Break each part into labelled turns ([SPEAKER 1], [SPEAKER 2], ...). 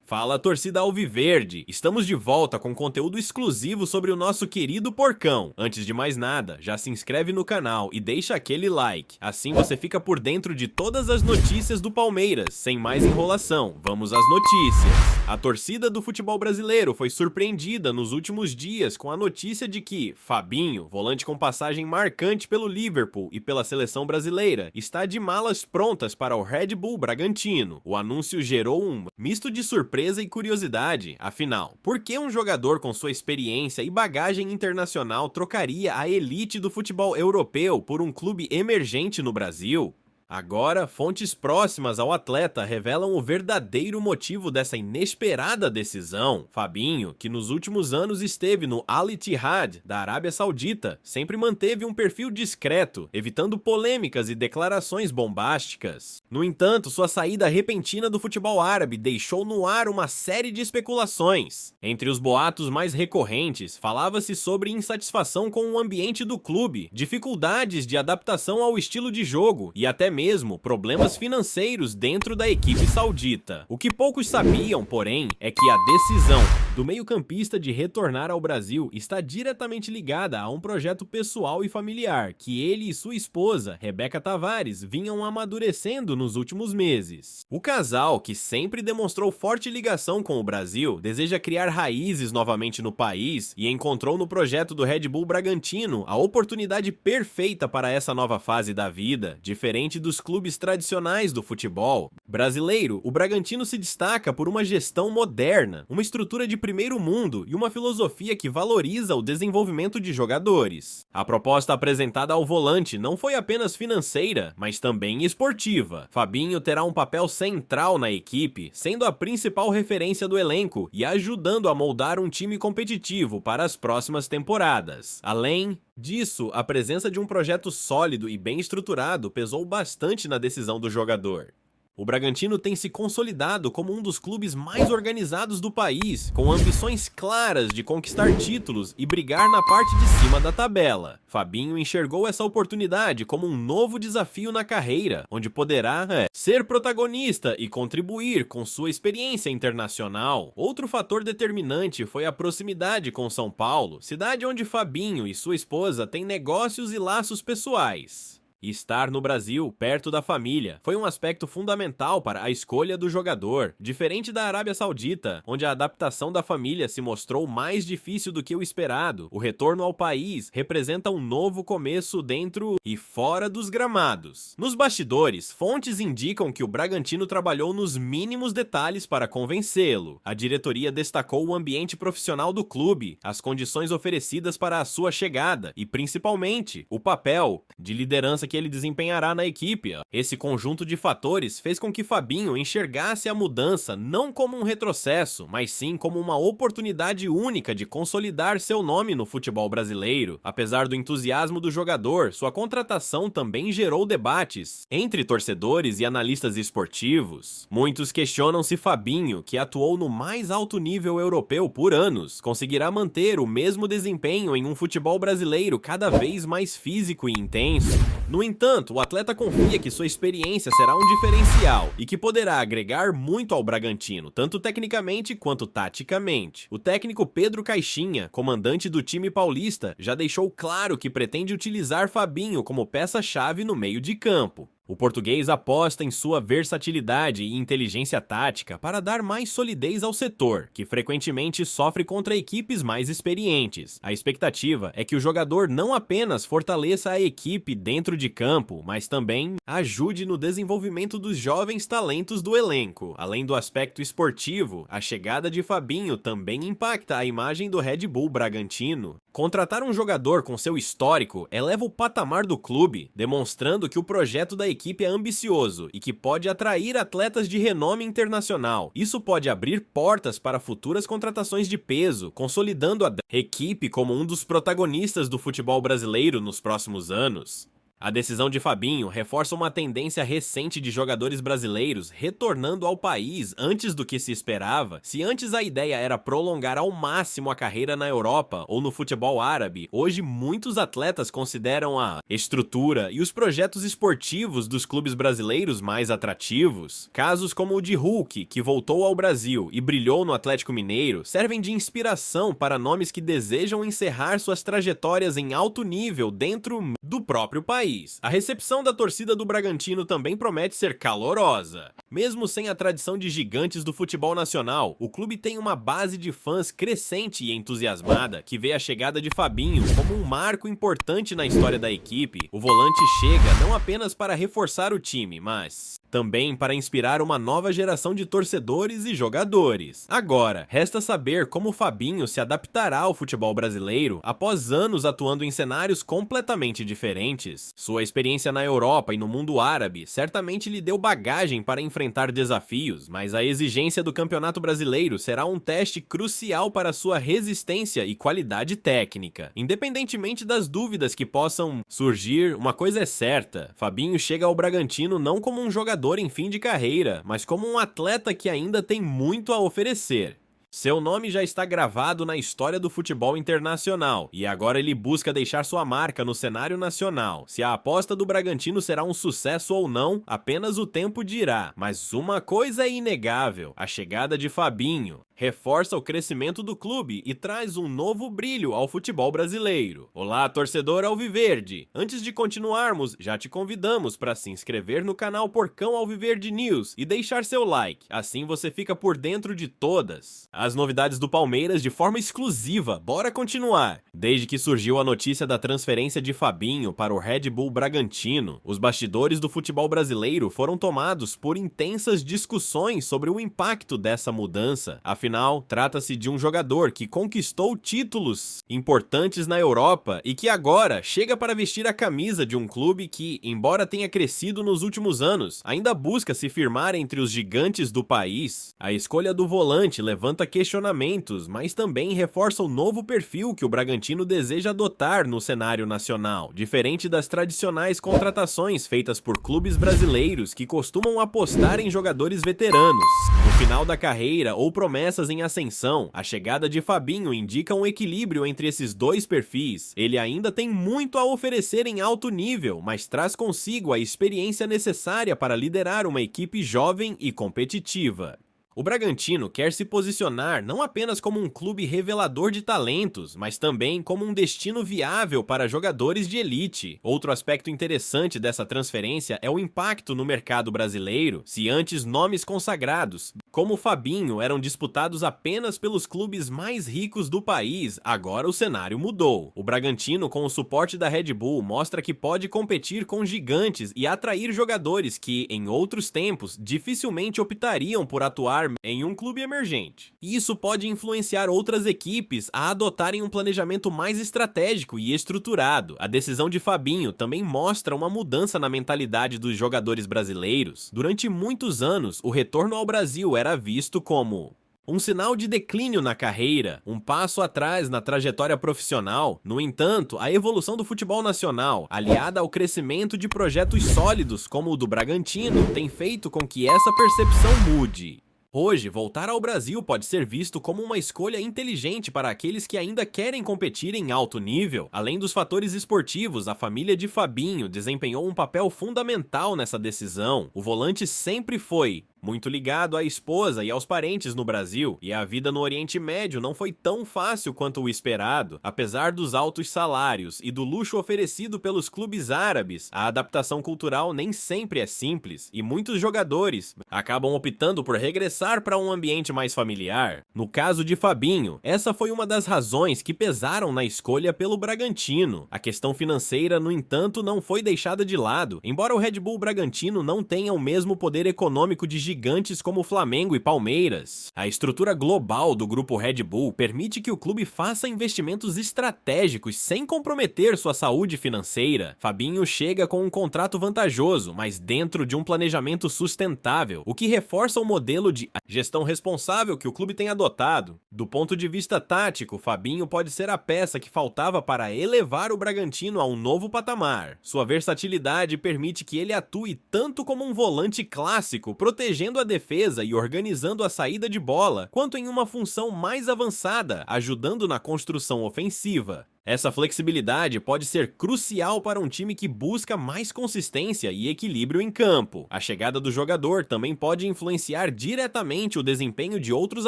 [SPEAKER 1] Fala, torcida alviverde! Estamos de volta com conteúdo exclusivo sobre o nosso querido porcão. Antes de mais nada, já se inscreve no canal e deixa aquele like. Assim você fica por dentro de todas as notícias do Palmeiras. Sem mais enrolação, vamos às notícias. A torcida do futebol brasileiro foi surpreendida nos últimos dias com a notícia de que Fabinho, volante com passagem marcante pelo Liverpool e pela seleção brasileira, está de malas prontas para o Red Bull Bragantino. O anúncio gerou um misto de surpresa e curiosidade. Afinal, por que um jogador com sua experiência e bagagem internacional trocaria a elite do futebol europeu por um clube emergente no Brasil? Agora, fontes próximas ao atleta revelam o verdadeiro motivo dessa inesperada decisão. Fabinho, que nos últimos anos esteve no Al Ittihad da Arábia Saudita, sempre manteve um perfil discreto, evitando polêmicas e declarações bombásticas. No entanto, sua saída repentina do futebol árabe deixou no ar uma série de especulações. Entre os boatos mais recorrentes, falava-se sobre insatisfação com o ambiente do clube, dificuldades de adaptação ao estilo de jogo e até mesmo problemas financeiros dentro da equipe saudita. O que poucos sabiam, porém, é que a decisão do meio-campista de retornar ao Brasil está diretamente ligada a um projeto pessoal e familiar que ele e sua esposa, Rebeca Tavares, vinham amadurecendo nos últimos meses. O casal, que sempre demonstrou forte ligação com o Brasil, deseja criar raízes novamente no país e encontrou no projeto do Red Bull Bragantino a oportunidade perfeita para essa nova fase da vida, diferente dos clubes tradicionais do futebol brasileiro. O Bragantino se destaca por uma gestão moderna, uma estrutura de primeiro mundo e uma filosofia que valoriza o desenvolvimento de jogadores. A proposta apresentada ao volante não foi apenas financeira, mas também esportiva. Fabinho terá um papel central na equipe, sendo a principal referência do elenco e ajudando a moldar um time competitivo para as próximas temporadas. Além disso, a presença de um projeto sólido e bem estruturado pesou bastante na decisão do jogador. O Bragantino tem se consolidado como um dos clubes mais organizados do país, com ambições claras de conquistar títulos e brigar na parte de cima da tabela. Fabinho enxergou essa oportunidade como um novo desafio na carreira, onde poderá ser protagonista e contribuir com sua experiência internacional. Outro fator determinante foi a proximidade com São Paulo, cidade onde Fabinho e sua esposa têm negócios e laços pessoais. Estar no Brasil, perto da família, foi um aspecto fundamental para a escolha do jogador. Diferente da Arábia Saudita, onde a adaptação da família se mostrou mais difícil do que o esperado, o retorno ao país representa um novo começo dentro e fora dos gramados. Nos bastidores, fontes indicam que o Bragantino trabalhou nos mínimos detalhes para convencê-lo. A diretoria destacou o ambiente profissional do clube, as condições oferecidas para a sua chegada e, principalmente, o papel de liderança que ele desempenhará na equipe. Esse conjunto de fatores fez com que Fabinho enxergasse a mudança não como um retrocesso, mas sim como uma oportunidade única de consolidar seu nome no futebol brasileiro. Apesar do entusiasmo do jogador, sua contratação também gerou debates entre torcedores e analistas esportivos. Muitos questionam se Fabinho, que atuou no mais alto nível europeu por anos, conseguirá manter o mesmo desempenho em um futebol brasileiro cada vez mais físico e intenso. No entanto, o atleta confia que sua experiência será um diferencial e que poderá agregar muito ao Bragantino, tanto tecnicamente quanto taticamente. O técnico Pedro Caixinha, comandante do time paulista, já deixou claro que pretende utilizar Fabinho como peça-chave no meio de campo. O português aposta em sua versatilidade e inteligência tática para dar mais solidez ao setor, que frequentemente sofre contra equipes mais experientes. A expectativa é que o jogador não apenas fortaleça a equipe dentro de campo, mas também ajude no desenvolvimento dos jovens talentos do elenco. Além do aspecto esportivo, a chegada de Fabinho também impacta a imagem do Red Bull Bragantino. Contratar um jogador com seu histórico eleva o patamar do clube, demonstrando que o projeto da equipe é ambicioso e que pode atrair atletas de renome internacional. Isso pode abrir portas para futuras contratações de peso, consolidando a equipe como um dos protagonistas do futebol brasileiro nos próximos anos. A decisão de Fabinho reforça uma tendência recente de jogadores brasileiros retornando ao país antes do que se esperava. Se antes a ideia era prolongar ao máximo a carreira na Europa ou no futebol árabe, hoje muitos atletas consideram a estrutura e os projetos esportivos dos clubes brasileiros mais atrativos. Casos como o de Hulk, que voltou ao Brasil e brilhou no Atlético Mineiro, servem de inspiração para nomes que desejam encerrar suas trajetórias em alto nível dentro do próprio país. A recepção da torcida do Bragantino também promete ser calorosa. Mesmo sem a tradição de gigantes do futebol nacional, o clube tem uma base de fãs crescente e entusiasmada que vê a chegada de Fabinho como um marco importante na história da equipe. O volante chega não apenas para reforçar o time, mas também para inspirar uma nova geração de torcedores e jogadores. Agora, resta saber como Fabinho se adaptará ao futebol brasileiro após anos atuando em cenários completamente diferentes. Sua experiência na Europa e no mundo árabe certamente lhe deu bagagem para enfrentar desafios, mas a exigência do Campeonato Brasileiro será um teste crucial para sua resistência e qualidade técnica. Independentemente das dúvidas que possam surgir, uma coisa é certa: Fabinho chega ao Bragantino não como um jogador em fim de carreira, mas como um atleta que ainda tem muito a oferecer. Seu nome já está gravado na história do futebol internacional, e agora ele busca deixar sua marca no cenário nacional. Se a aposta do Bragantino será um sucesso ou não, apenas o tempo dirá. Mas uma coisa é inegável: a chegada de Fabinho reforça o crescimento do clube e traz um novo brilho ao futebol brasileiro. Olá, torcedor alviverde! Antes de continuarmos, já te convidamos para se inscrever no canal Porcão Alviverde News e deixar seu like, assim você fica por dentro de todas as novidades do Palmeiras de forma exclusiva. Bora continuar! Desde que surgiu a notícia da transferência de Fabinho para o Red Bull Bragantino, os bastidores do futebol brasileiro foram tomados por intensas discussões sobre o impacto dessa mudança. Afinal, trata-se de um jogador que conquistou títulos importantes na Europa e que agora chega para vestir a camisa de um clube que, embora tenha crescido nos últimos anos, ainda busca se firmar entre os gigantes do país. A escolha do volante levanta questionamentos, mas também reforça o novo perfil que o Bragantino deseja adotar no cenário nacional, diferente das tradicionais contratações feitas por clubes brasileiros que costumam apostar em jogadores veteranos. No final da carreira ou promessas em ascensão, a chegada de Fabinho indica um equilíbrio entre esses dois perfis. Ele ainda tem muito a oferecer em alto nível, mas traz consigo a experiência necessária para liderar uma equipe jovem e competitiva. O Bragantino quer se posicionar não apenas como um clube revelador de talentos, mas também como um destino viável para jogadores de elite. Outro aspecto interessante dessa transferência é o impacto no mercado brasileiro. Se antes nomes consagrados, como Fabinho, eram disputados apenas pelos clubes mais ricos do país, agora o cenário mudou. O Bragantino, com o suporte da Red Bull, mostra que pode competir com gigantes e atrair jogadores que, em outros tempos, dificilmente optariam por atuar em um clube emergente. E isso pode influenciar outras equipes a adotarem um planejamento mais estratégico e estruturado. A decisão de Fabinho também mostra uma mudança na mentalidade dos jogadores brasileiros. Durante muitos anos, o retorno ao Brasil era visto como um sinal de declínio na carreira, um passo atrás na trajetória profissional. No entanto, a evolução do futebol nacional, aliada ao crescimento de projetos sólidos como o do Bragantino, tem feito com que essa percepção mude. Hoje, voltar ao Brasil pode ser visto como uma escolha inteligente para aqueles que ainda querem competir em alto nível. Além dos fatores esportivos, a família de Fabinho desempenhou um papel fundamental nessa decisão. O volante sempre foi muito ligado à esposa e aos parentes no Brasil, e a vida no Oriente Médio não foi tão fácil quanto o esperado. Apesar dos altos salários e do luxo oferecido pelos clubes árabes, a adaptação cultural nem sempre é simples, e muitos jogadores acabam optando por regressar para um ambiente mais familiar. No caso de Fabinho, essa foi uma das razões que pesaram na escolha pelo Bragantino. A questão financeira, no entanto, não foi deixada de lado. Embora o Red Bull Bragantino não tenha o mesmo poder econômico de gigantes como Flamengo e Palmeiras. A estrutura global do grupo Red Bull permite que o clube faça investimentos estratégicos sem comprometer sua saúde financeira. Fabinho chega com um contrato vantajoso, mas dentro de um planejamento sustentável, o que reforça o modelo de gestão responsável que o clube tem adotado. Do ponto de vista tático, Fabinho pode ser a peça que faltava para elevar o Bragantino a um novo patamar. Sua versatilidade permite que ele atue tanto como um volante clássico, protegendo a defesa e organizando a saída de bola, quanto em uma função mais avançada, ajudando na construção ofensiva. Essa flexibilidade pode ser crucial para um time que busca mais consistência e equilíbrio em campo. A chegada do jogador também pode influenciar diretamente o desempenho de outros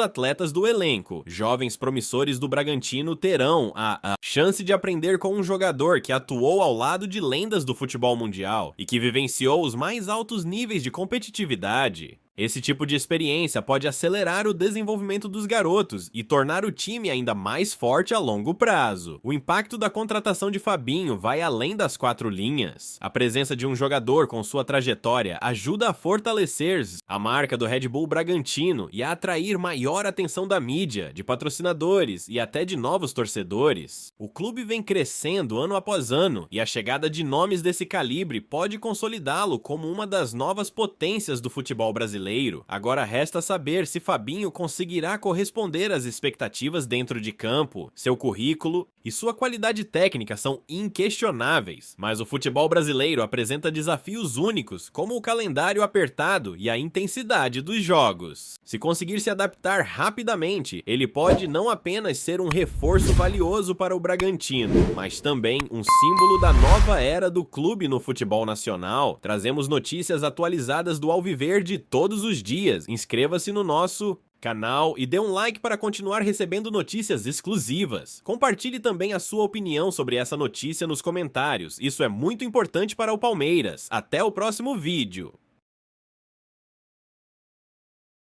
[SPEAKER 1] atletas do elenco. Jovens promissores do Bragantino terão a chance de aprender com um jogador que atuou ao lado de lendas do futebol mundial e que vivenciou os mais altos níveis de competitividade. Esse tipo de experiência pode acelerar o desenvolvimento dos garotos e tornar o time ainda mais forte a longo prazo. O impacto da contratação de Fabinho vai além das 4 linhas. A presença de um jogador com sua trajetória ajuda a fortalecer a marca do Red Bull Bragantino e a atrair maior atenção da mídia, de patrocinadores e até de novos torcedores. O clube vem crescendo ano após ano e a chegada de nomes desse calibre pode consolidá-lo como uma das novas potências do futebol brasileiro. Agora resta saber se Fabinho conseguirá corresponder às expectativas dentro de campo. Seu currículo e sua qualidade técnica são inquestionáveis, mas o futebol brasileiro apresenta desafios únicos, como o calendário apertado e a intensidade dos jogos. Se conseguir se adaptar rapidamente, ele pode não apenas ser um reforço valioso para o Bragantino, mas também um símbolo da nova era do clube no futebol nacional. Trazemos notícias atualizadas do Alviverde todos os dias. Inscreva-se no nosso canal e dê um like para continuar recebendo notícias exclusivas. Compartilhe também a sua opinião sobre essa notícia nos comentários. Isso é muito importante para o Palmeiras. Até o próximo vídeo.